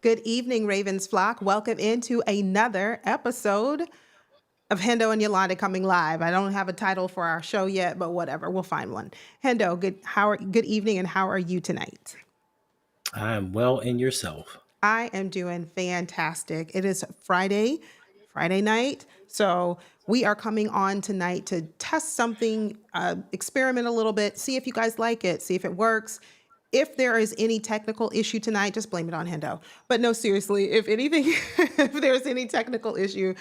Good evening, Ravens flock. Welcome into another episode of Hendo and Yolanda coming live. I don't have a title for our show yet, but whatever, we'll find one. Hendo, good evening, and how are you tonight? I'm well in yourself. I am doing fantastic. It is Friday night. So we are coming on tonight to test something, experiment a little bit, see if you guys like it, see if it works. If there is any technical issue tonight, just blame it on Hendo. But no, seriously, if anything, if there's any technical issue,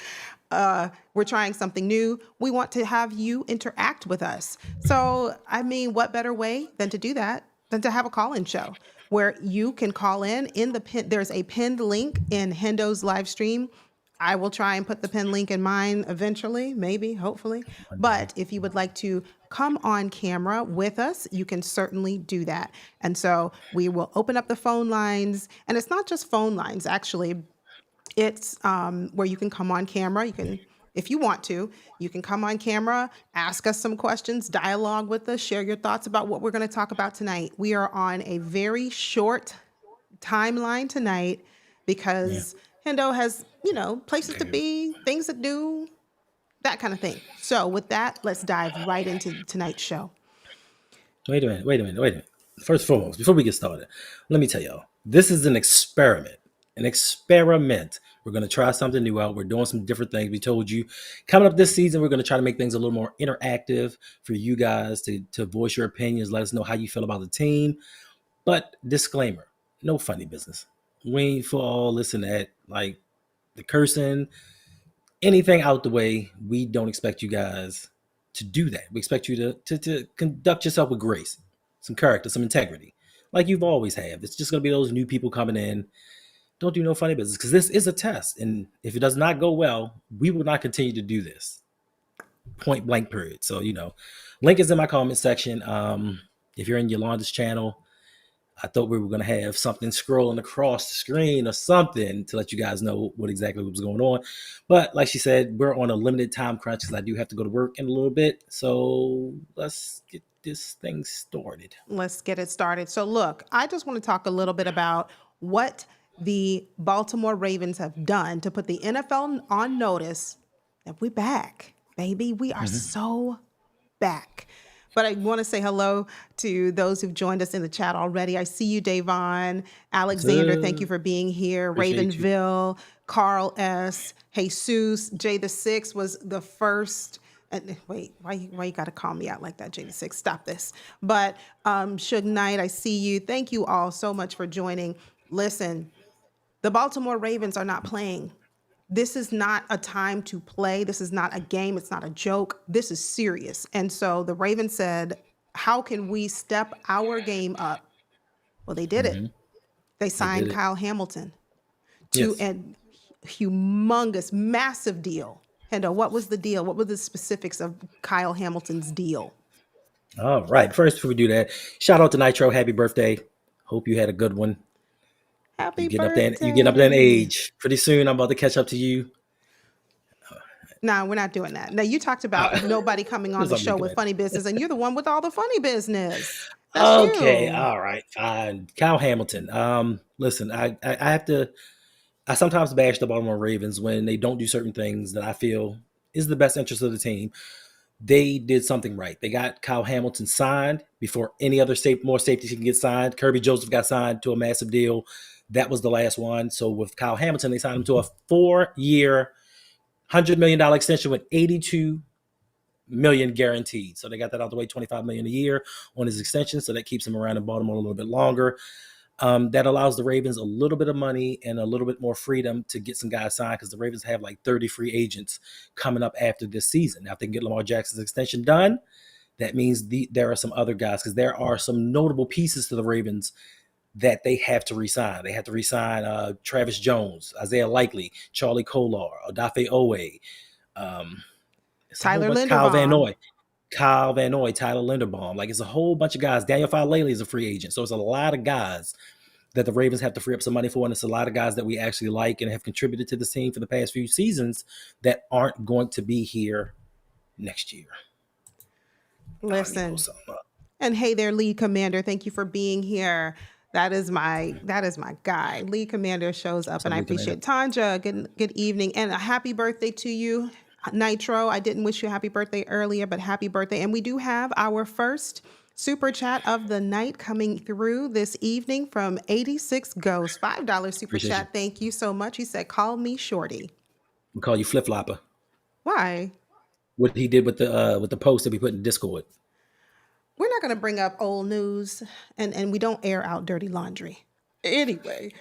we're trying something new. We want to have you interact with us. So, I mean, what better way than to do that than to have a call-in show where you can call in the pin. There's a pinned link in Hendo's live stream. I will try and put the pin link in mine eventually, maybe, hopefully. But if you would like to come on camera with us, you can certainly do that. And so we will open up the phone lines. And it's not just phone lines, actually. It's where you can come on camera. You can, if you want to, you can come on camera, ask us some questions, dialogue with us, share your thoughts about what we're going to talk about tonight. We are on a very short timeline tonight because Hendo has, places to be, things to do, that kind of thing. So with that, let's dive right into tonight's show. Wait a minute. First and foremost, before we get started, let me tell y'all, this is an experiment. We're going to try something new out. We're doing some different things. We told you coming up this season, we're going to try to make things a little more interactive for you guys to voice your opinions. Let us know how you feel about the team. But disclaimer, no funny business. We ain't for all this and that, like the cursing, anything out the way. We don't expect you guys to do that. We expect you to conduct yourself with grace, some character, some integrity, like you've always had. It's just going to be those new people coming in. Don't do no funny business because this is a test. And if it does not go well, we will not continue to do this. Point blank period. So, link is in my comment section. If you're in Yolanda's channel, I thought we were going to have something scrolling across the screen or something to let you guys know what exactly was going on. But like she said, we're on a limited time crunch because I do have to go to work in a little bit. So let's get this thing started. Let's get it started. So look, I just want to talk a little bit about what the Baltimore Ravens have done to put the NFL on notice that we're back, baby. We are so back. But I want to say hello to those who've joined us in the chat already. I see you, Davon. Alexander, thank you for being here. Appreciate Ravenville, Carl S., Jesus, Jay the Six was the first. Wait, why you got to call me out like that, Jay the Six? Stop this. But Suge Knight, I see you. Thank you all so much for joining. Listen, the Baltimore Ravens are not playing. This is not a time to play. This is not a game. It's not a joke. This is serious. And so the Ravens said, how can we step our game up? Well, they did it. They signed Kyle Hamilton to a humongous, massive deal. Hendo, what was the deal? What were the specifics of Kyle Hamilton's deal? All right. First, before we do that, shout out to Nitro. Happy birthday. Hope you had a good one. Happy birthday. You get up there in age. Pretty soon, I'm about to catch up to you. No, we're not doing that. Now, you talked about nobody coming on the show with funny business, and you're the one with all the funny business. That's okay, you. all right, fine. Kyle Hamilton. Listen, I have to. I sometimes bash the Baltimore Ravens when they don't do certain things that I feel is the best interest of the team. They did something right. They got Kyle Hamilton signed before any other more safeties can get signed. Kirby Joseph got signed to a massive deal. That was the last one. So with Kyle Hamilton, they signed him to a 4-year, $100 million extension with $82 million guaranteed. So they got that out the way, $25 million a year on his extension. So that keeps him around in Baltimore a little bit longer. That allows the Ravens a little bit of money and a little bit more freedom to get some guys signed because the Ravens have like 30 free agents coming up after this season. Now, if they can get Lamar Jackson's extension done, that means there are some other guys because there are some notable pieces to the Ravens that they have to resign. They have to resign Travis Jones, Isaiah Likely, Charlie Kolar, Odafe Owe, Tyler Linderbaum. Kyle Van Noy, Tyler Linderbaum. Like, it's a whole bunch of guys. Daniel Falele is a free agent. So it's a lot of guys that the Ravens have to free up some money for. And it's a lot of guys that we actually like and have contributed to the team for the past few seasons that aren't going to be here next year. Listen. And hey there, lead commander. Thank you for being here. That is my guy. Lead Commander shows up, What's and up, I Lee Commander? appreciate Tanja. Good evening, and a happy birthday to you, Nitro. I didn't wish you a happy birthday earlier, but happy birthday. And we do have our first super chat of the night coming through this evening from 86 Ghost. $5 super Appreciate you. chat. Thank you so much. He said, "Call me Shorty." We call you Flip Flopper. Why? What he did with the post that we put in Discord. We're not going to bring up old news, and we don't air out dirty laundry. Anyway,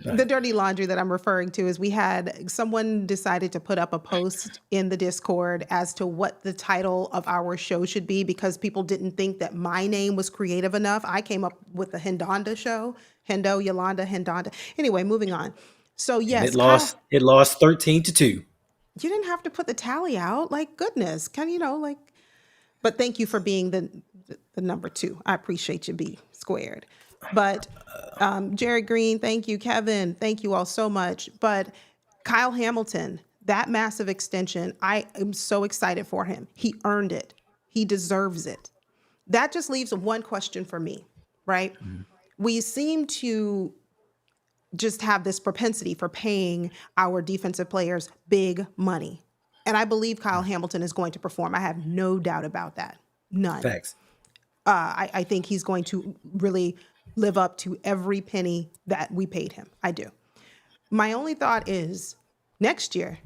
the dirty laundry that I'm referring to is we had someone decided to put up a post in the Discord as to what the title of our show should be because people didn't think that my name was creative enough. I came up with the Hendonda show. Hendo, Yolanda, Hendonda. Anyway, moving on. So And it yes, Kyle, lost. It lost 13-2. you didn't have to put the tally out. Like, goodness, but thank you for being the number two. I appreciate you, B squared. But Jerry Green, thank you. Kevin, thank you all so much. But Kyle Hamilton, that massive extension, I am so excited for him. He earned it. He deserves it. That just leaves one question for me, right? We seem to just have this propensity for paying our defensive players big money. And I believe Kyle Hamilton is going to perform. I have no doubt about that. None. Facts. I think he's going to really live up to every penny that we paid him. I do. My only thought is next year,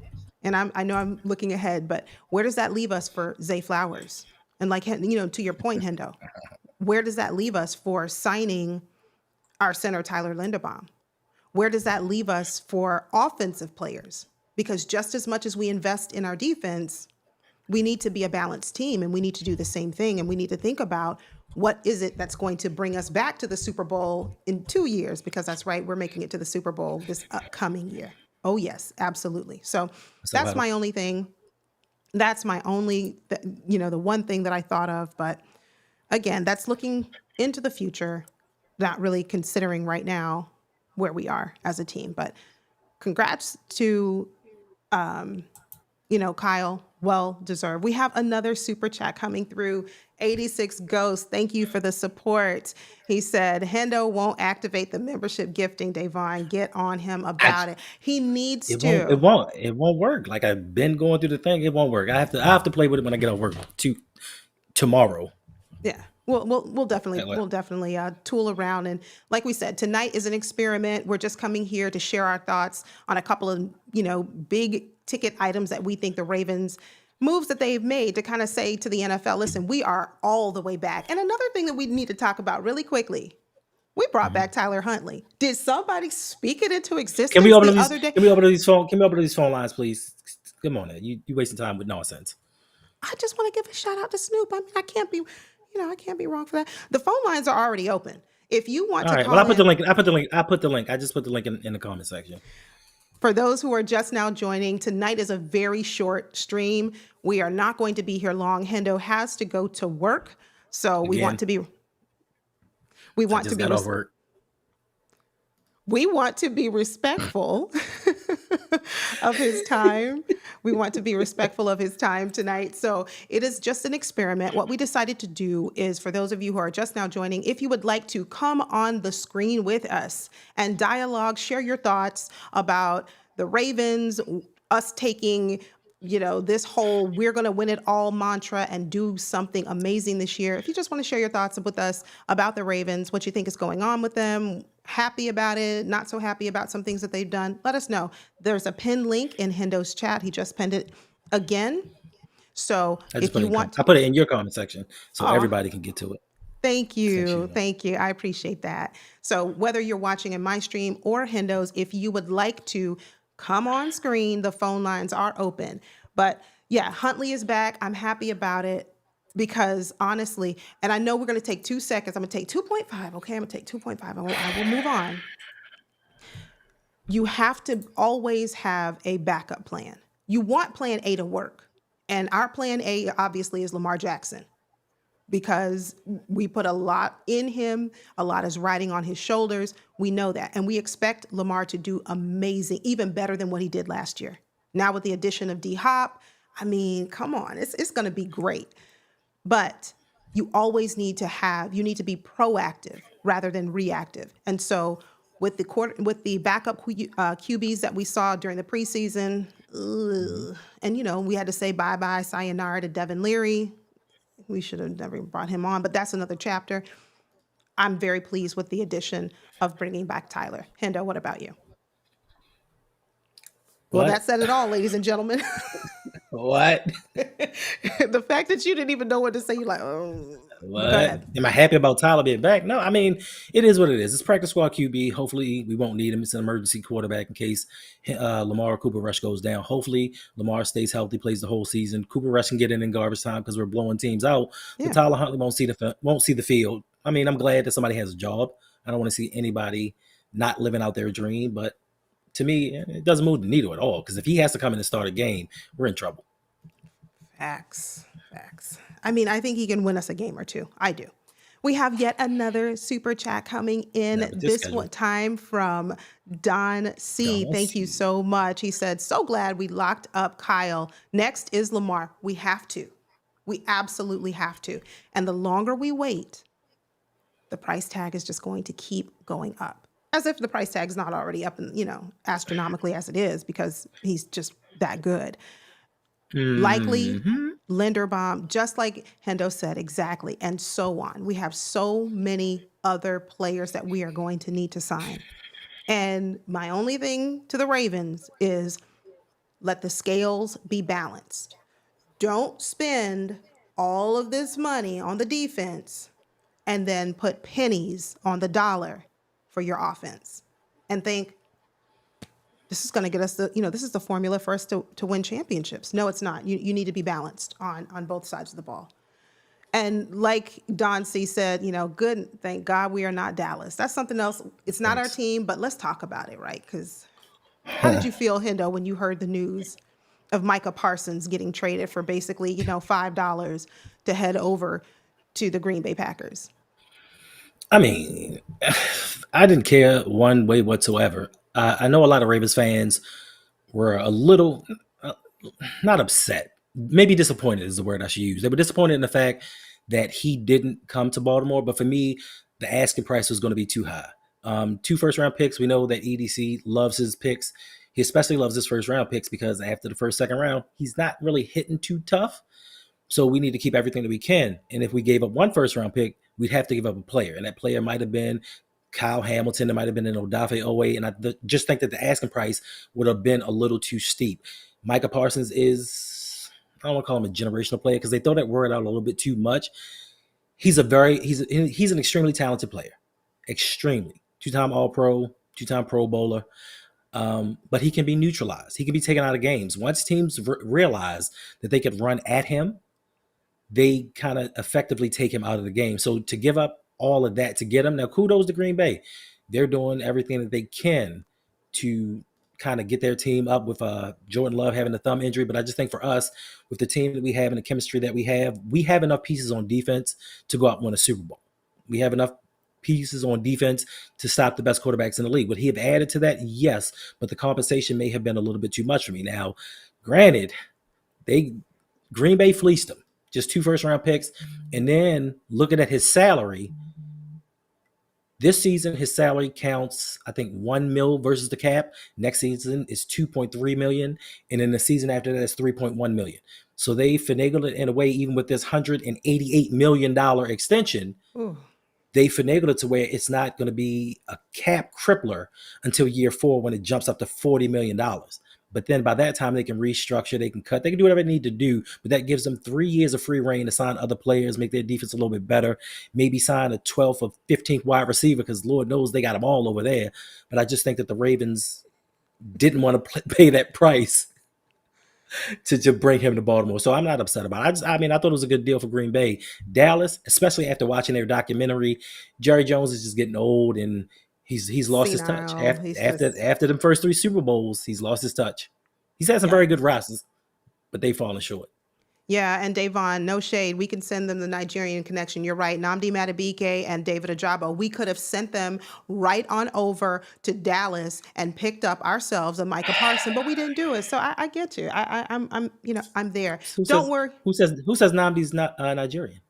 and I know I'm looking ahead, but where does that leave us for Zay Flowers? And to your point, Hendo, where does that leave us for signing our center, Tyler Linderbaum? Where does that leave us for offensive players? Because just as much as we invest in our defense, we need to be a balanced team and we need to do the same thing. And we need to think about what is it that's going to bring us back to the Super Bowl in 2 years, because that's right, we're making it to the Super Bowl this upcoming year. Oh, yes, absolutely. So that's my only thing. That's my only, the one thing that I thought of. But again, that's looking into the future, not really considering right now where we are as a team. But congrats to, Kyle, well deserved. We have another super chat coming through. 86 Ghost, thank you for the support. He said, Hendo won't activate the membership gifting, Davon. Get on him about it. He needs to. It won't work. Like I've been going through the thing. It won't work. I have to play with it when I get off work tomorrow. Yeah. We'll definitely tool around. And like we said, tonight is an experiment. We're just coming here to share our thoughts on a couple of, big ticket items that we think the Ravens moves that they've made to kind of say to the NFL, listen, we are all the way back. And another thing that we need to talk about really quickly, we brought back Tyler Huntley. Did somebody speak it into existence Can we open the other day? Can we open these phone lines, please? Come on, you wasting time with nonsense. I just want to give a shout out to Snoop. I mean, I can't be wrong for that. The phone lines are already open. If you want to call I put the link. I just put the link in the comment section. For those who are just now joining, tonight is a very short stream. We are not going to be here long. Hendo has to go to work, so we want to be respectful of his time. We want to be respectful of his time tonight. So it is just an experiment. What we decided to do is, for those of you who are just now joining, if you would like to come on the screen with us and dialogue, share your thoughts about the Ravens, us taking, this whole we're going to win it all mantra and do something amazing this year. If you just want to share your thoughts with us about the Ravens, what you think is going on with them, happy about it, not so happy about some things that they've done, let us know. There's a pinned link in Hendo's chat. He just pinned it again. So if you want I put it in your comment section so everybody can get to it. Thank you. Thank you. I appreciate that. So whether you're watching in my stream or Hendo's, if you would like to come on screen, the phone lines are open. But yeah, Huntley is back. I'm happy about it. Because honestly, and I know we're going to take 2 seconds. I'm going to take 2.5. Okay, I'm going to take 2.5. I will move on. You have to always have a backup plan. You want plan A to work. And our plan A obviously is Lamar Jackson. Because we put a lot in him. A lot is riding on his shoulders. We know that. And we expect Lamar to do amazing, even better than what he did last year. Now with the addition of D-Hop, I mean, come on. It's going to be great. But You always need to have, you need to be proactive rather than reactive. And so with the backup QBs that we saw during the preseason, Mhm. and we had to say bye bye, sayonara to Devin Leary. We should have never brought him on, but that's another chapter. I'm very pleased with the addition of bringing back Tyler. Hendo, what about you? Well, that What? said it all, ladies and gentlemen. What? The fact that you didn't even know what to say, you're like, oh, but go What? ahead. Am I happy about Tyler being back? No, I mean, it is what it is. It's practice squad QB. Hopefully, we won't need him. It's an emergency quarterback in case Lamar or Cooper Rush goes down. Hopefully, Lamar stays healthy, plays the whole season. Cooper Rush can get in garbage time because we're blowing teams out. But Yeah. Tyler Huntley won't see the field. I mean, I'm glad that somebody has a job. I don't want to see anybody not living out their dream. But to me, it doesn't move the needle at all. Because if he has to come in and start a game, we're in trouble. Facts. Facts. I mean, I think he can win us a game or two. I do. We have yet another super chat coming in Not with this this one schedule. time from Don C. Don't Thank you see. so much. He said, so glad we locked up Kyle. Next is Lamar. We have to. We absolutely have to. And the longer we wait, the price tag is just going to keep going up. As if the price tag's not already up, and astronomically as it is, because he's just that good. Likely Hmm. Linderbaum, just like Hendo said, exactly, and so on. We have so many other players that we are going to need to sign. And my only thing to the Ravens is let the scales be balanced. Don't spend all of this money on the defense and then put pennies on the dollar for your offense and think this is going to get us this is the formula for us to win championships. No, it's not. You need to be balanced on both sides of the ball. And like Don C said, good, thank God we are not Dallas. That's something else. It's not our Thanks. team, but let's talk about it, right? Because how did you feel, Hendo, when you heard the news of Micah Parsons getting traded for basically, $5 to head over to the Green Bay Packers? I mean, I didn't care one way whatsoever. I know a lot of Ravens fans were a little, uh, not upset, maybe disappointed is the word I should use. They were disappointed in the fact that he didn't come to Baltimore. But for me, the asking price was going to be too high. Two first round picks. We know that EDC loves his picks. He especially loves his first round picks because after the first, second round, he's not really hitting too tough. So we need to keep everything that we can. And if we gave up one first round pick, we'd have to give up a player. And that player might have been Kyle Hamilton. It might have been an Odafe Owe. And just think that the asking price would have been a little too steep. Micah Parsons is, I don't want to call him a generational player because they throw that word out a little bit too much. He's an extremely talented player. Extremely. Two-time All-Pro, two-time Pro Bowler. But he can be neutralized. He can be taken out of games. Once teams realize that they could run at him, they kind of effectively take him out of the game. So to give up all of that to get him, now kudos to Green Bay. They're doing everything that they can to kind of get their team up with Jordan Love having a thumb injury. But I just think for us, with the team that we have and the chemistry that we have enough pieces on defense to go out and win a Super Bowl. We have enough pieces on defense to stop the best quarterbacks in the league. Would he have added to that? Yes, but the compensation may have been a little bit too much for me. Now, granted, they Green Bay fleeced him. Just two first round picks. And then looking at his salary, this season his salary counts, I think, 1 mil versus the cap. Next season is 2.3 million. And then the season after that is 3.1 million. So they finagled it in a way, even with this $188 million extension, Ooh. they finagled it to where it's not going to be a cap crippler until year 4 when it jumps up to $40 million. But then by that time, they can restructure, they can cut, they can do whatever they need to do. But that gives them 3 years of free reign to sign other players, make their defense a little bit better, maybe sign a 12th or 15th wide receiver because Lord knows they got them all over there. But I just think that the Ravens didn't want to pay that price to bring him to Baltimore. So I'm not upset about it. I mean, I thought it was a good deal for Green Bay. Dallas, especially after watching their documentary, Jerry Jones is just getting old and he's lost his touch. Senile. He's just, After the first 3 Super Bowls, he's lost his touch. He's had some yeah. very good rosters, but they've fallen short. Yeah, and Davon, no shade. We can send them the Nigerian connection. You're right. Namdi Madubuike and David Ajabo. We could have sent them right on over to Dallas and picked up ourselves a Micah Parson, but we didn't do it. So I get you. I'm there. Who Don't says worry. who says Namdi's not Nigerian?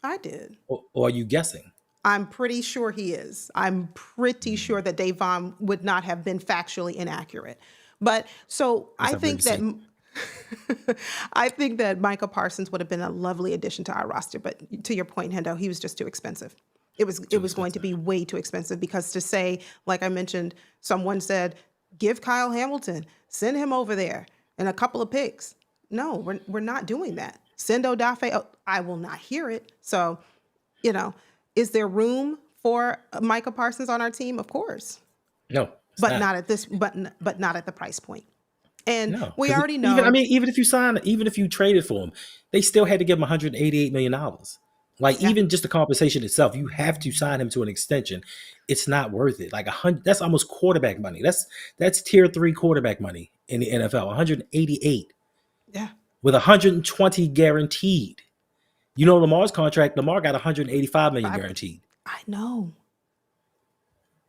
I did. Or are you guessing? I'm pretty sure he is. I'm pretty Mm, sure that Davon would not have been factually inaccurate. But so let's I have Raven think that see. I think that Micah Parsons would have been a lovely addition to our roster. But to your point, Hendo, he was just too expensive. It Too was going to expensive. be way too expensive because to say, like I mentioned, someone said, give Kyle Hamilton, send him over there and a couple of picks. No, we're not doing that. Send Odafe. Oh, I will not hear it. So you know, is there room for Micah Parsons on our team? Of course, No, it's but not. not at this, but not at the price point. And No, we because already even I know, mean, even if you traded for him, they still had to give him 188 million dollars. Like yeah, even just the compensation itself, you have to sign him to an extension. It's not worth it. Like 100, that's almost quarterback money. That's tier three quarterback money in the NFL. 188 yeah, with 120 guaranteed. You know Lamar's contract. Lamar got 185 million five. guaranteed. I know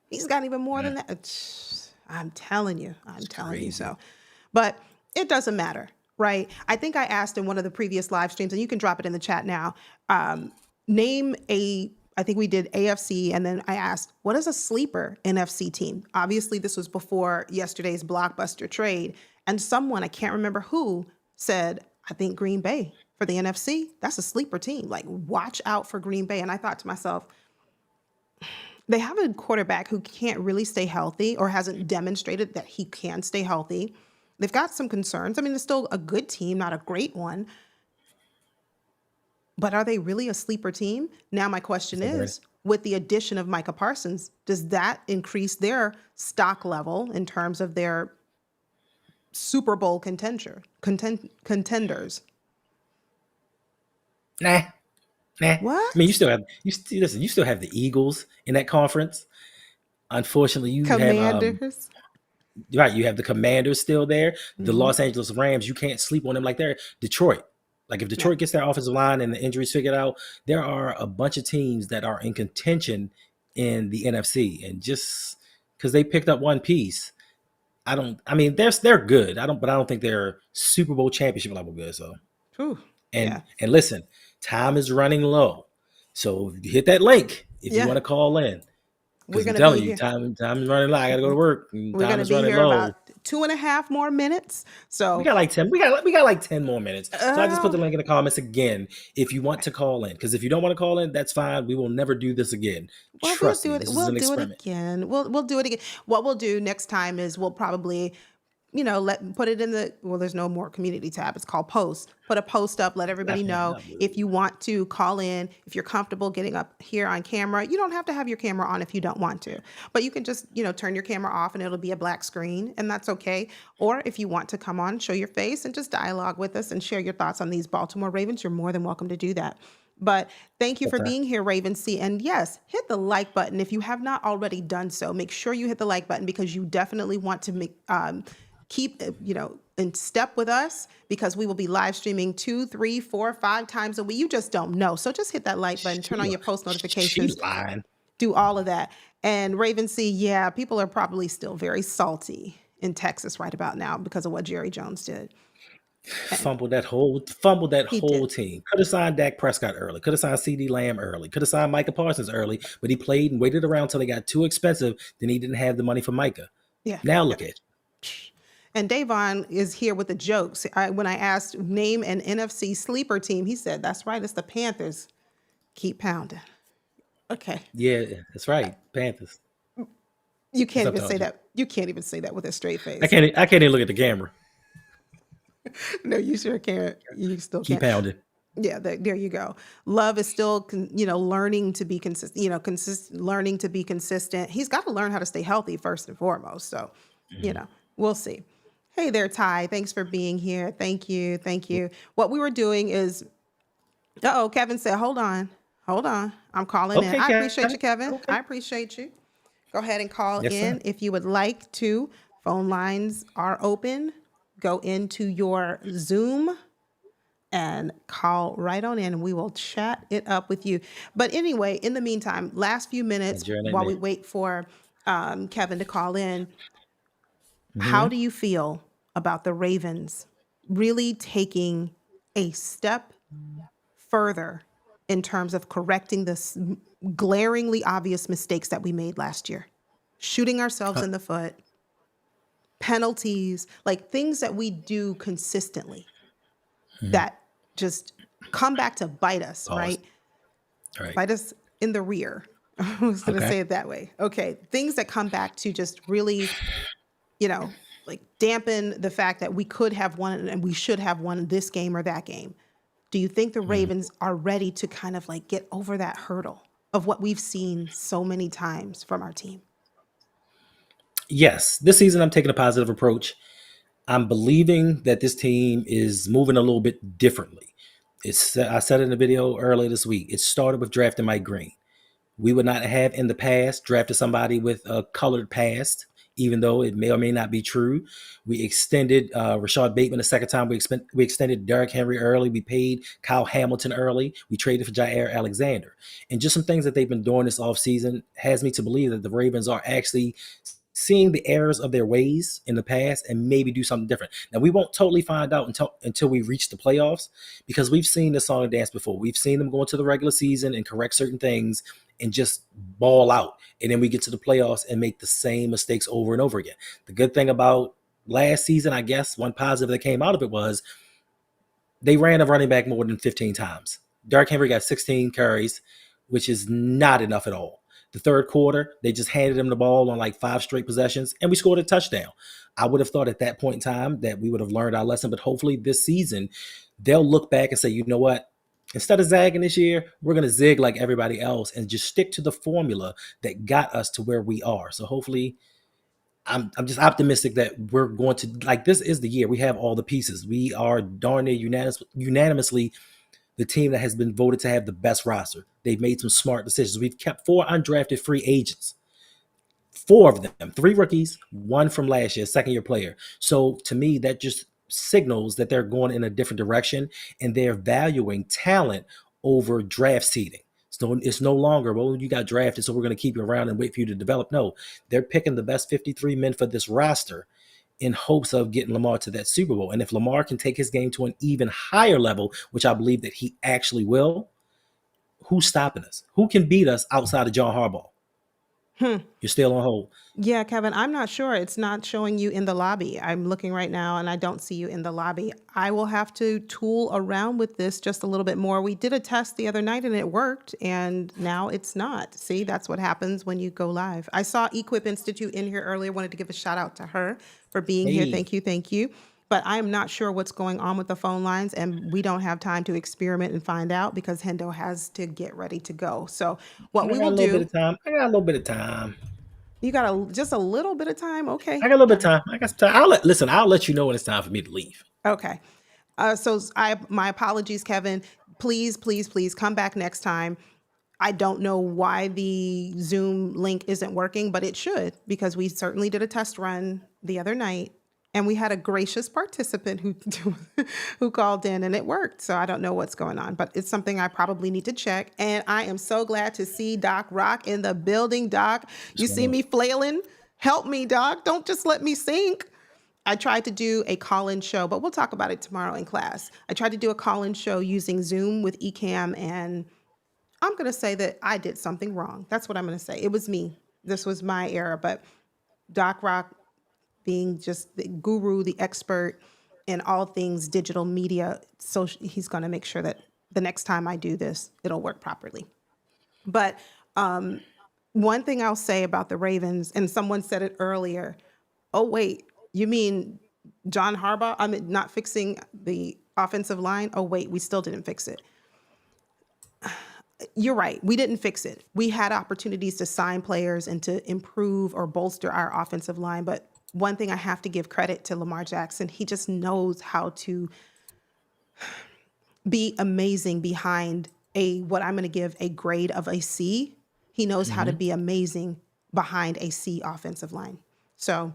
he's got even more Yeah, than that. I'm it's telling you crazy. so. But it doesn't matter, right? I think I asked in one of the previous live streams, and you can drop it in the chat now. Name a, I think we did AFC, and then I asked, what is a sleeper NFC team? Obviously, this was before yesterday's blockbuster trade. And someone, I can't remember who, said, I think Green Bay for the NFC. That's a sleeper team. Like, watch out for Green Bay. And I thought to myself, they have a quarterback who can't really stay healthy or hasn't demonstrated that he can stay healthy. They've got some concerns. I mean, it's still a good team, not a great one, but are they really a sleeper team? Now, my question So is, with the addition of Micah Parsons, does that increase their stock level in terms of their Super Bowl contenders? nah, nah. I mean, What? listen. You still have the Eagles in that conference. Unfortunately, you have Commanders? right. You have the Commanders still there. The Hmm. Los Angeles Rams. You can't sleep on them like they're Detroit. Like if Yeah. Detroit gets their offensive line and the injuries figured out, there are a bunch of teams that are in contention in the NFC, and just because they picked up one piece, I don't. I mean, they're good. But I don't think they're Super Bowl championship level good. So Whew. and Yeah. and listen, time is running low. So hit that link if you Yeah. want to call in. We're Because I'm going to telling be you, here. time is running low. I gotta go to work. And We're going time to is be running here about low. 2.5 more minutes. We So, got like 10. We got like 10 more minutes. So I just put uh, the link in the comments again if you want to call in. Because if you don't want to call in, that's fine. We will never do this again. well, Trust me, this is We'll an do it experiment. again. We'll do it again. What we'll do next time is we'll probably, put it in the, well, there's no more community tab. It's called post. Put a post up, let everybody Left hand know up. if you want to call in, if you're comfortable getting up here on camera. You don't have to have your camera on if you don't want to, but you can just, turn your camera off and it'll be a black screen and that's okay. Or if you want to come on, show your face and just dialogue with us and share your thoughts on these Baltimore Ravens, you're more than welcome to do that. But thank you for Okay. being here, Raven C. And yes, hit the like button. If you have not already done so, make sure you hit the like button because you definitely want to keep, in step with us because we will be live streaming 2, 3, 4, 5 times a week. You just don't know. So just hit that like button, turn She, on your post she's notifications, lying. do all of that. And Raven C, yeah, people are probably still very salty in Texas right about now because of what Jerry Jones did. And Fumbled that he whole did. team. Could have signed Dak Prescott early. Could have signed CD Lamb early. Could have signed Micah Parsons early. But he played and waited around till they got too expensive. Then he didn't have the money for Micah. Yeah. Now Yeah. look at you. And Davon is here with the jokes. When I asked name an NFC sleeper team, he said, "That's right, it's the Panthers. Keep pounding." Okay, Yeah, that's right. Panthers. you What's can't up, even say Taji? that. You can't even say that with a straight I face. can't. I can't even look at the camera. No, you sure can't. You still Keep can't. pounding. Yeah, there you go. Love is still, learning to be consistent. Learning to be consistent. He's got to learn how to stay healthy first and foremost. So, you Mhm. know, we'll see. Hey there, Ty. Thanks for being here. Thank you. Thank you. What we were doing is, Kevin said, hold on. I'm calling in. Okay, I appreciate Kevin. you, Kevin. Okay. I appreciate you. Go ahead and call Yes, sir. in if you would like to. Phone lines are open. Go into your Zoom and call right on in and we will chat it up with you. But anyway, in the meantime, last few minutes Adjourn that while we man. wait for Kevin to call in, how Hmm. do you feel about the Ravens really taking a step further in terms of correcting the glaringly obvious mistakes that we made last year. Shooting ourselves Huh. in the foot, penalties, like things that we do consistently Mhm. that just come back to bite us, Pause. right? All right. Bite us in the rear. I was going to Okay. say it that way. Okay. Things that come back to just really, you know, like dampen the fact that we could have won and we should have won this game or that game. Do you think the Mhm. Ravens are ready to kind of like get over that hurdle of what we've seen so many times from our team? Yes, this season I'm taking a positive approach. I'm believing that this team is moving a little bit differently. I said in the video earlier this week, it started with drafting Mike Green. We would not have in the past drafted somebody with a colored past, even though it may or may not be true. We extended Rashad Bateman the second time. We extended Derrick Henry early. We paid Kyle Hamilton early. We traded for Jair Alexander. And just some things that they've been doing this offseason has me to believe that the Ravens are actually seeing the errors of their ways in the past and maybe do something different. Now we won't totally find out until we reach the playoffs because we've seen this song and dance before. We've seen them go into the regular season and correct certain things and just ball out. And then we get to the playoffs and make the same mistakes over and over again. The good thing about last season, I guess, one positive that came out of it was they ran a running back more than 15 times. Derrick Henry got 16 carries, which is not enough at all. The third quarter, they just handed him the ball on like 5 straight possessions, and we scored a touchdown. I would have thought at that point in time that we would have learned our lesson, but hopefully this season, they'll look back and say, you know what? Instead of zagging this year, we're going to zig like everybody else and just stick to the formula that got us to where we are. So hopefully I'm just optimistic that we're going to like this is the year we have all the pieces. We are darn near unanimously the team that has been voted to have the best roster. They've made some smart decisions. We've kept 4 undrafted free agents, 4 of them, 3 rookies, one from last year, second year player. So to me, that just signals that they're going in a different direction and they're valuing talent over draft seeding. So it's no longer, well, you got drafted, so we're going to keep you around and wait for you to develop. No, they're picking the best 53 men for this roster in hopes of getting Lamar to that Super Bowl. And if Lamar can take his game to an even higher level, which I believe that he actually will, who's stopping us? Who can beat us outside of John Harbaugh? Hmm. You're still on hold. Yeah, Kevin, I'm not sure. It's not showing you in the lobby. I'm looking right now and I don't see you in the lobby. I will have to tool around with this just a little bit more. We did a test the other night and it worked, and now it's not. See, that's what happens when you go live. I saw Equip Institute in here earlier. Wanted to give a shout out to her for being here. Hey, Thank you. Thank you. But I'm not sure what's going on with the phone lines, and we don't have time to experiment and find out because Hendo has to get ready to go. So, what I we got a will little bit do, of time. I got a little bit of time. you got just a little bit of time. I Okay. got a little bit of time. I got some time. I'll let you know when it's time for me to leave. Okay. My apologies, Kevin. Please, please, please come back next time. I don't know why the Zoom link isn't working, but it should, because we certainly did a test run the other night and we had a gracious participant who who called in and it worked. So I don't know what's going on, but it's something I probably need to check. And I am so glad to see Doc Rock in the building. Doc, What's you going see on? me flailing? Help me, Doc. Don't just let me sink. I tried to do a call-in show, but we'll talk about it tomorrow in class. I tried to do a call-in show using Zoom with Ecamm, and I'm going to say that I did something wrong. That's what I'm going to say. It was me. This was my error. But Doc Rock, being just the guru, the expert in all things digital media, so he's going to make sure that the next time I do this, it'll work properly. But one thing I'll say about the Ravens, and someone said it earlier. Oh, wait, you mean John Harbaugh? I mean, not fixing the offensive line? Oh, wait, we still didn't fix it. You're right. We didn't fix it. We had opportunities to sign players and to improve or bolster our offensive line. But one thing I have to give credit to Lamar Jackson, he just knows how to be amazing behind what I'm going to give a grade of a C. He knows how to Hmm. be amazing behind a C offensive line. So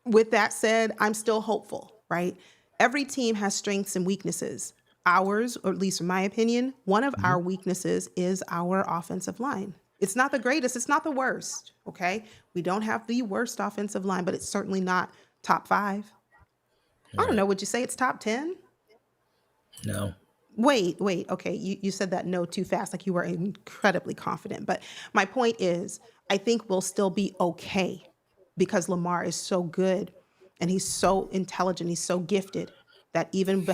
with that said, I'm still hopeful, right? Every team has strengths and weaknesses. Ours, or at least in my opinion, one of Hmm. our weaknesses is our offensive line. It's not the greatest, it's not the worst, okay? We don't have the worst offensive line, but it's certainly not top 5. I All don't right. know, would you say it's top 10? No. Wait. Okay, you said that no too fast, like you were incredibly confident. But my point is, I think we'll still be okay because Lamar is so good and he's so intelligent, he's so gifted that even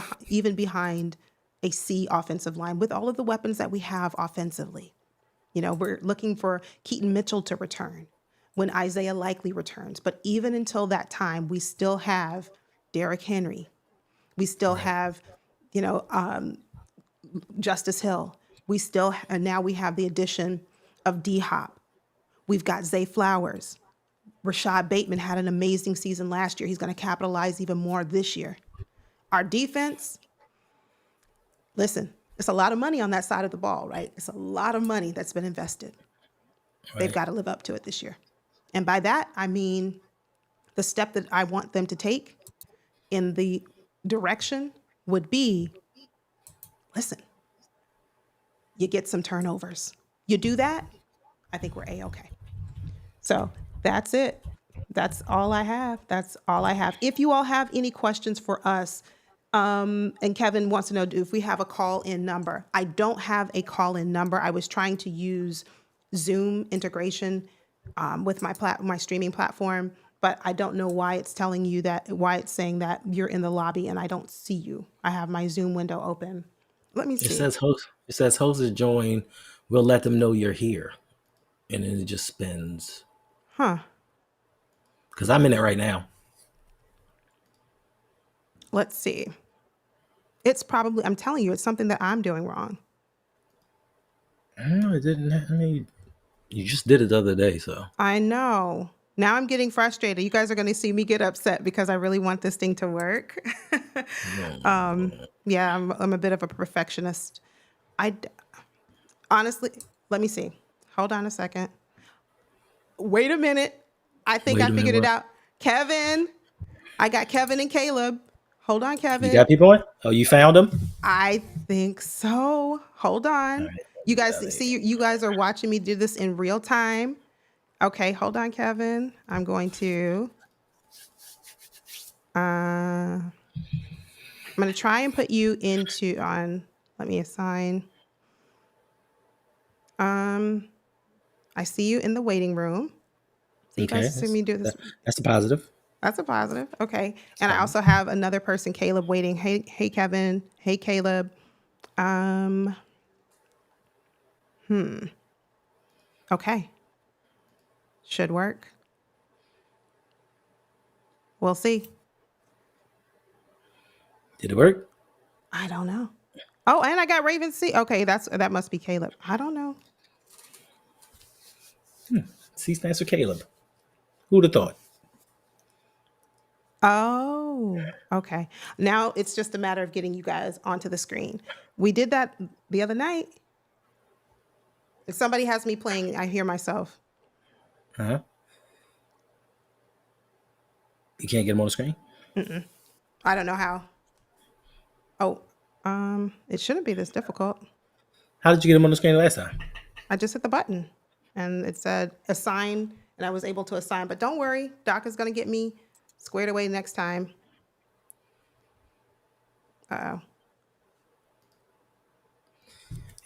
behind a C offensive line with all of the weapons that we have offensively, we're looking for Keaton Mitchell to return when Isaiah Likely returns. But even until that time, we still have Derrick Henry. We still Right. have, Justice Hill. And now we have the addition of D Hop. We've got Zay Flowers. Rashad Bateman had an amazing season last year. He's going to capitalize even more this year. Our defense, listen, it's a lot of money on that side of the ball, right? It's a lot of money that's been invested. They've Right. got to live up to it this year. And by that, I mean the step that I want them to take in the direction would be, listen, you get some turnovers. You do that, I think we're A-okay. So that's it. That's all I have. That's all I have. If you all have any questions for us, and Kevin wants to know if we have a call-in number. I don't have a call-in number. I was trying to use Zoom integration with my streaming platform, but I don't know why it's saying that you're in the lobby and I don't see you. I have my Zoom window open. Let me It see. says host. It says host is joined. We'll let them know you're here, and then it just spins. Huh. Because I'm in it right now. Let's see. It's probably, I'm telling you, it's something that I'm doing wrong. No, it didn't. I mean, you just did it the other day, so. I know. Now I'm getting frustrated. You guys are going to see me get upset because I really want this thing to work. Yeah, I'm a bit of a perfectionist. Honestly, let me see. Hold on a second. Wait a minute. I think Wait I a minute, figured it what? out. Kevin, I got Kevin and Caleb. Hold on, You Kevin. got people on? Oh, you found them? I think so. Hold All on. right. You Get guys out of see, here. you guys are watching me do this in real time. Okay, hold on, Kevin. I'm going to try and put you let me assign. I see you in the waiting room. So you Okay, guys see me do this. that's a positive. That's a positive. Okay. That's And I positive. also have another person, Caleb, waiting. Hey, Kevin. Hey, Caleb. Okay. Should work. We'll see. Did it work? I don't know. Oh, and I got Raven C. Okay, that must be Caleb. I don't know. C stands for Caleb. Who'd have thought? Oh, okay. Now it's just a matter of getting you guys onto the screen. We did that the other night. If somebody has me playing, I hear myself. Huh? You can't get them on the screen? I don't know how. Oh, it shouldn't be this difficult. How did you get them on the screen last time? I just hit the button and it said assign and I was able to assign, but don't worry, Doc is going to get me squared away next time. Uh-oh.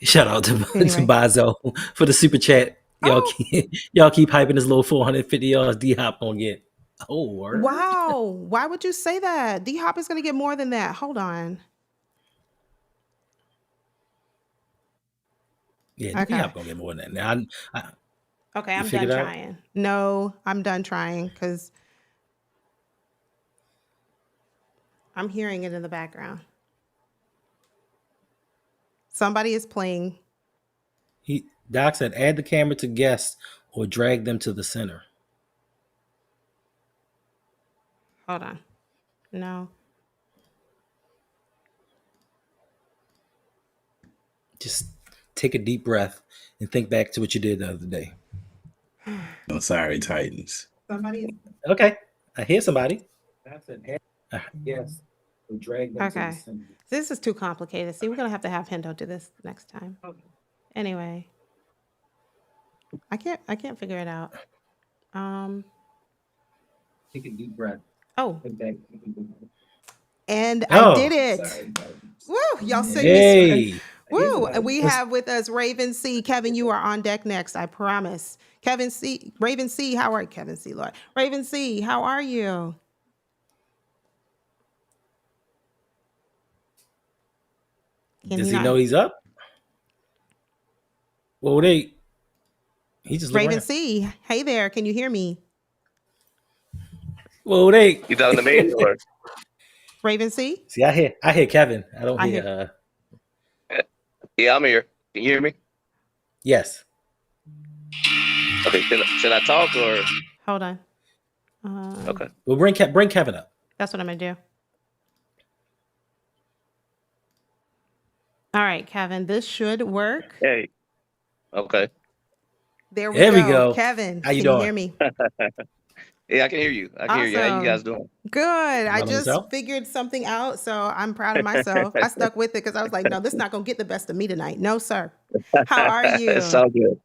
Shout out to, to Anyway. Bazo for the super chat. Oh, Y'all keep hyping this little 450 yards D Hop gonna get. Oh, word. wow. Why would you say that? D Hop is going to get more than that. Hold on. Yeah, D Okay. Hop gonna get more than that. Now, Okay, you I'm done figured out? trying. No, I'm done trying because I'm hearing it in the background. Somebody is playing. Doc said add the camera to guests or drag them to the center. Hold on. No. Just take a deep breath and think back to what you did the other day. I'm sorry, Titans. Somebody. Okay, I hear somebody. Doc said add guests or drag them to the Okay. center. This is too complicated. See, we're going to have Hendo do this next time. Anyway. I can't figure it out. Take a deep breath. Oh, Think back. and I Oh, did it. Sorry, Titans. Woo! Y'all sing me. Hey, Woo! And we let's have with us Raven C. Kevin, you are on deck next. I promise. Kevin C. Raven C. How are you? Kevin C. Lord. Raven C. How are you? Can does he he not? know he's up? Well, he just look Raven around. C. Hey there. Can you hear me? Well, You talking to me or? Raven C. see, I hear Kevin. I don't I hear. hear. Yeah, I'm here. Can you hear me? Yes. Okay, should I talk or? Hold on. Okay. Well, bring Kevin up. That's what I'm gonna do. All right, Kevin. This should work. Hey. Okay. There we There we go. go. Kevin, How you can you doing? hear me? Yeah, I can hear you. I can hear you. How you Awesome. guys doing? Good. I Running just yourself? figured something out, so I'm proud of myself. I stuck with it because I was like, no, this is not gonna get the best of me tonight. No, sir. How are It's you? all good.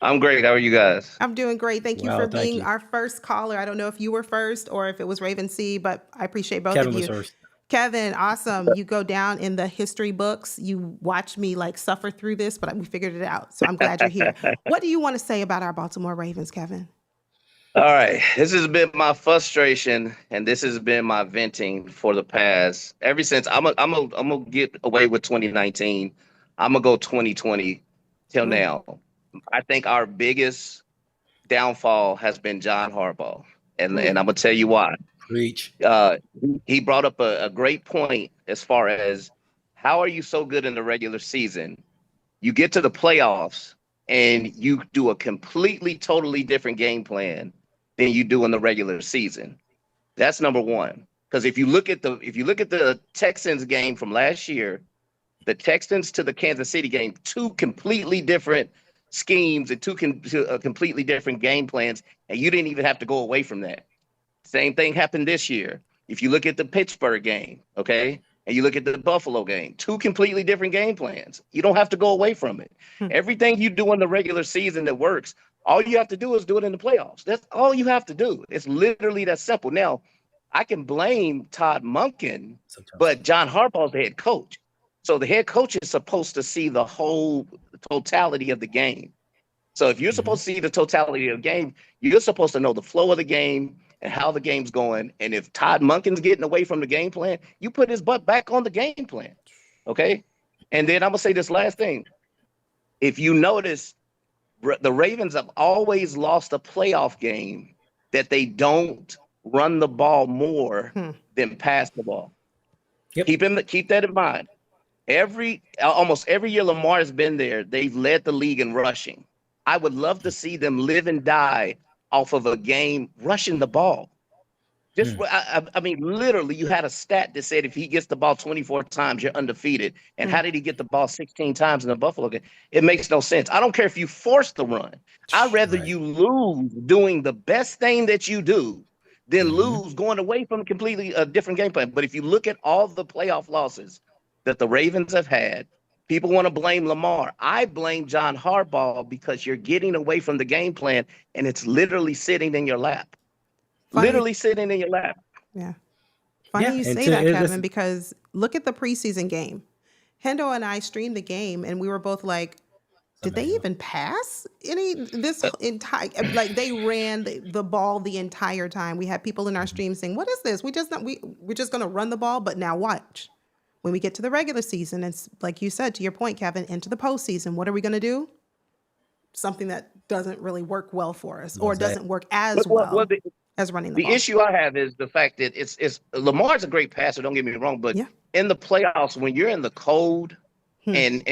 I'm great. How are you guys? I'm doing great. Thank you for Well, thank being you. our first caller. I don't know if you were first or if it was Raven C, but I appreciate both of Kevin was you. first. Kevin, awesome. You go down in the history books. You watch me like suffer through this, but we figured it out. So I'm glad you're here. What do you want to say about our Baltimore Ravens, Kevin? All right. This has been my frustration and this has been my venting for the past ever since I'm gonna get away with 2019. I'm gonna go 2020 till Ooh. now. I think our biggest downfall has been John Harbaugh. And Ooh. I'm gonna tell you why. Preach. He brought up a great point as far as how are you so good in the regular season? You get to the playoffs and you do a completely, totally different game plan than you do in the regular season. That's number one. Because if you look at the Texans game from last year, the Texans to the Kansas City game, two completely different schemes and two completely different game plans, and you didn't even have to go away from that. Same thing happened this year. If you look at the Pittsburgh game, okay, and you look at the Buffalo game, two completely different game plans. You don't have to go away from it. Everything you do in the regular season that works, all you have to do is do it in the playoffs. That's all you have to do. It's literally that simple. Now, I can blame Todd Monken, but John Harbaugh's the head coach. So the head coach is supposed to see the whole totality of the game. So if you're supposed to see the totality of the game, you're supposed to know the flow of the game and how the game's going. And if Todd Monken's getting away from the game plan, you put his butt back on the game plan. Okay. And then I'm going to say this last thing. If you notice, the Ravens have always lost a playoff game that they don't run the ball more than pass the ball. Yep. Keep that in mind. Almost every year Lamar has been there, they've led the league in rushing. I would love to see them live and die off of a game rushing the ball. I mean, literally, you had a stat that said if he gets the ball 24 times, you're undefeated. And how did he get the ball 16 times in the Buffalo game? It makes no sense. I don't care if you force the run. I'd rather you lose doing the best thing that you do than lose going away from completely a different game plan. But if you look at all the playoff losses that the Ravens have had, people want to blame Lamar. I blame John Harbaugh because you're getting away from the game plan and it's literally sitting in your lap. Literally sitting in your lap. Yeah. Funny you say that, Kevin, because look at the preseason game. Hendo and I streamed the game and we were both like, did they even pass this entire, like they ran the ball the entire time. We had people in our stream saying, what is this? We're just going to run the ball, but now watch. When we get to the regular season, it's like you said, to your point, Kevin, into the postseason, what are we going to do? Something that doesn't really work well for us or doesn't work as well as running the ball. The issue I have is the fact that it's Lamar's a great passer, don't get me wrong, but in the playoffs, when you're in the cold and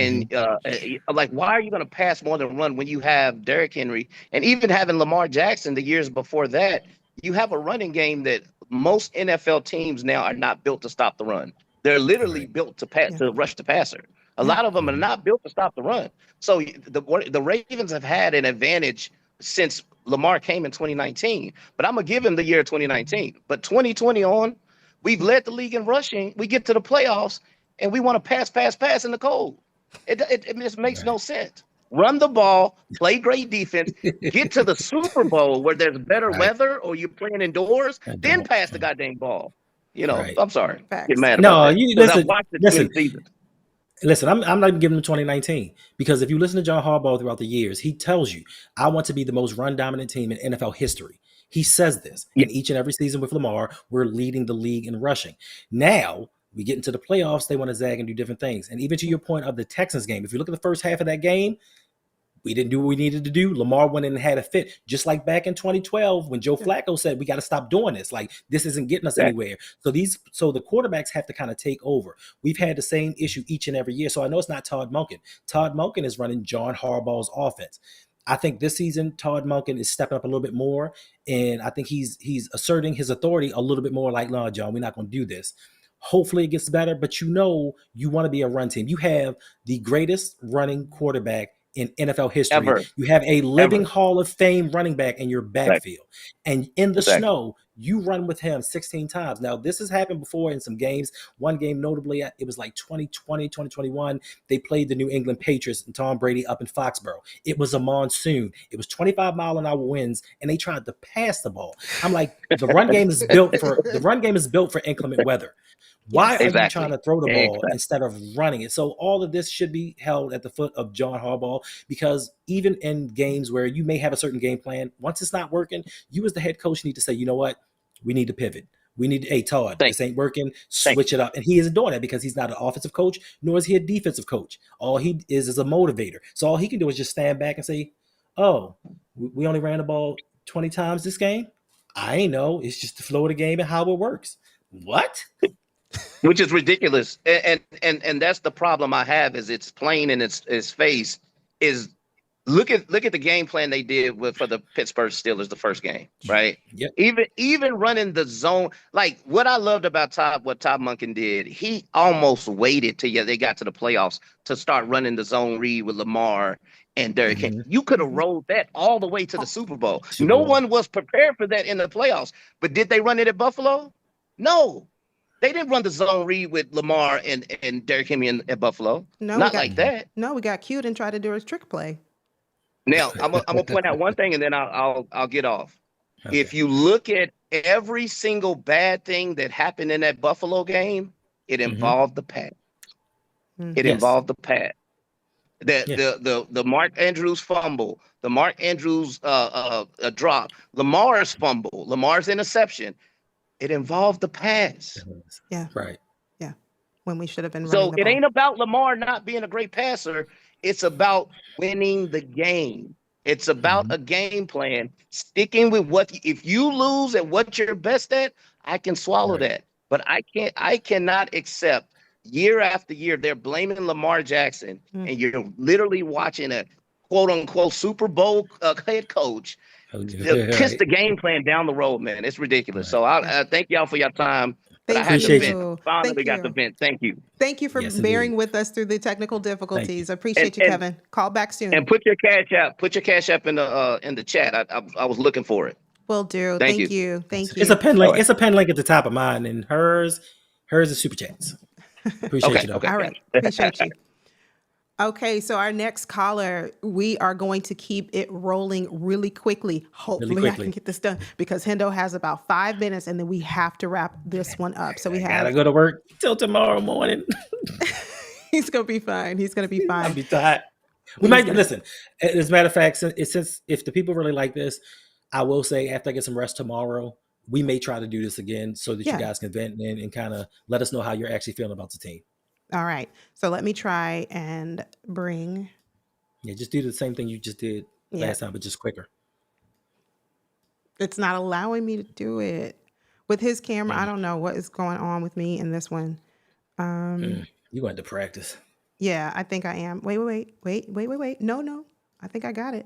like, why are you going to pass more than run when you have Derrick Henry and even having Lamar Jackson the years before that? You have a running game that most NFL teams now are not built to stop the run. They're literally built to rush the passer. A lot of them are not built to stop the run. So the Ravens have had an advantage since Lamar came in 2019. But I'm going to give him the year 2019. But 2020 on, we've led the league in rushing. We get to the playoffs, and we want to pass in the cold. It just makes no sense. Run the ball, play great defense, get to the Super Bowl where there's better weather or you're playing indoors, then pass the goddamn ball. You know, I'm sorry. Get mad about that. Listen. Listen, I'm not even giving him 2019 because if you listen to John Harbaugh throughout the years, he tells you, I want to be the most run dominant team in NFL history. He says this, Yeah. and each and every season with Lamar, we're leading the league in rushing. Now we get into the playoffs, they want to zag and do different things. And even to your point of the Texans game, if you look at the first half of that game, we didn't do what we needed to do. Lamar went in and had a fit, just like back in 2012 when Joe Flacco said, we got to stop doing this. Like, this isn't getting us anywhere. So the quarterbacks have to kind of take over. We've had the same issue each and every year. So I know it's not Todd Monken. Todd Monken is running John Harbaugh's offense. I think this season, Todd Monken is stepping up a little bit more. And I think he's asserting his authority a little bit more like, no, John, we're not going to do this. Hopefully it gets better, but you want to be a run team. You have the greatest running quarterback in NFL history. Ever. You have a living Hall of Fame running back in your backfield. And in the snow, you run with him 16 times. Now, this has happened before in some games. One game, notably, it was like 2020, 2021. They played the New England Patriots and Tom Brady up in Foxborough. It was a monsoon. It was 25-mile-an-hour winds, and they tried to pass the ball. I'm like, the run game is built for inclement weather. Why are you trying to throw the ball instead of running it? So all of this should be held at the foot of John Harbaugh, because even in games where you may have a certain game plan, once it's not working, you as the head coach need to say, you know what? We need to pivot. We need to, hey, Todd, this ain't working. Switch it up. And he isn't doing that because he's not an offensive coach, nor is he a defensive coach. All he is a motivator. So all he can do is just stand back and say, oh, we only ran the ball 20 times this game? I ain't know. It's just the flow of the game and how it works. What? Which is ridiculous, and that's the problem I have. Is it's plain in its face. Is look at the game plan they did for the Pittsburgh Steelers the first game, right? Yep. Even running the zone, like what I loved about what Todd Monken did, he almost waited till they got to the playoffs to start running the zone read with Lamar and Derrick Henry. You could have rolled that all the way to the Super Bowl. No one was prepared for that in the playoffs. But did they run it at Buffalo? No. They didn't run the zone read with Lamar and Derrick Henry at Buffalo. No, not like that. No, we got cute and tried to do a trick play. Now I'm gonna point out one thing, and then I'll get off. Okay. If you look at every single bad thing that happened in that Buffalo game, it involved the pad. It involved the pad. The Mark Andrews fumble, the Mark Andrews drop, Lamar's fumble, Lamar's interception. It involved the pass. Yeah. Right. Yeah. When we should have been running So it ain't about Lamar not being a great passer. It's about winning the game. It's about a game plan, sticking with if you lose at what you're best at, I can swallow that. But I cannot accept year after year they're blaming Lamar Jackson, and you're literally watching a quote unquote Super Bowl head coach piss the game plan down the road, man. It's ridiculous. So I thank y'all for your time. Appreciate you. Finally got the vent. Thank you. Thank you for bearing with us through the technical difficulties. I appreciate you, Kevin. Call back soon. And put your cash app in the chat. I was looking for it. Will do. Thank you. Thank you. It's a pen link. It's a pen link at the top of mine, and hers is super chats. Appreciate you. Though. All right. Appreciate you. Okay, so our next caller, we are going to keep it rolling really quickly. Hopefully I can get this done because Hendo has about 5 minutes and then we have to wrap this one up. So we gotta go to work till tomorrow morning. He's going to be fine. He's going to be fine. I'll be tired. We might listen. As a matter of fact, since if the people really like this, I will say after I get some rest tomorrow, we may try to do this again so that you guys can vent and kind of let us know how you're actually feeling about the team. All right. So let me try and bring. Yeah, just do the same thing you just did last time, but just quicker. It's not allowing me to do it. With his camera, I don't know what is going on with me in this one. You're going to practice. Yeah, I think I am. Wait. No. I think I got it.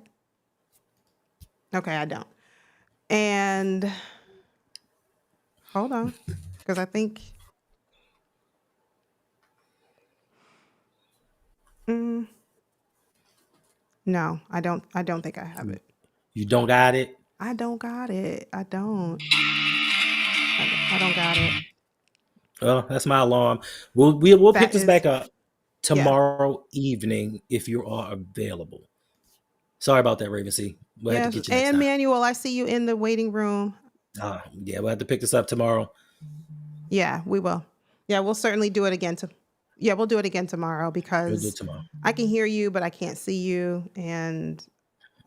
Okay, I don't. And hold on, because I think. No, I don't think I have it. You don't got it? I don't got it. I don't got it. Well, that's my alarm. We'll pick this back up tomorrow evening if you are available. Sorry about that, Raven C. We'll have to get you next time. Manuel, I see you in the waiting room. Yeah, we'll have to pick this up tomorrow. Yeah, we will. Yeah, we'll certainly do it again. Yeah, we'll do it again tomorrow We'll do because it tomorrow. I can hear you, but I can't see you, and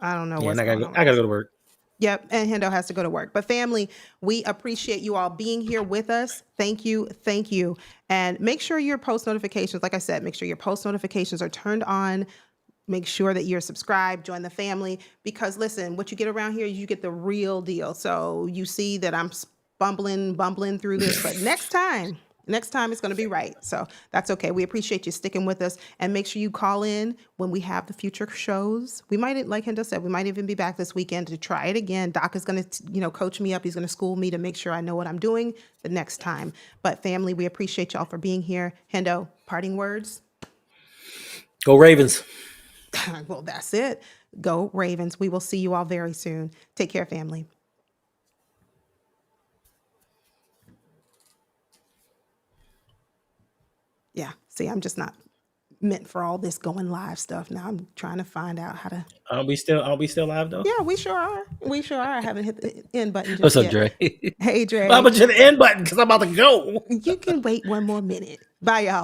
I don't know Yeah, what's and going on. I gotta go to work. Yep, and Hendo has to go to work. But family, we appreciate you all being here with us. Thank you, thank you. And make sure your post notifications, like I said, make sure your post notifications are turned on. Make sure that you're subscribed, join the family, because listen, what you get around here, you get the real deal. So you see that I'm bumbling through this, but next time it's going to be right. So that's okay. We appreciate you sticking with us, and make sure you call in when we have the future shows. We might, like Hendo said, we might even be back this weekend to try it again. Doc is going to, coach me up. He's going to school me to make sure I know what I'm doing the next time. But family, we appreciate y'all for being here. Hendo, parting words? Go Ravens. Well, that's it. Go Ravens. We will see you all very soon. Take care, family. Yeah. See, I'm just not meant for all this going live stuff. Now I'm trying to find out how to. Aren't we still live though? Yeah, we sure are. I haven't hit the end button just What's up, yet. Dre? Hey, Dre. Well, I'm gonna hit the end button because I'm about to go. You can wait one more minute. Bye, y'all.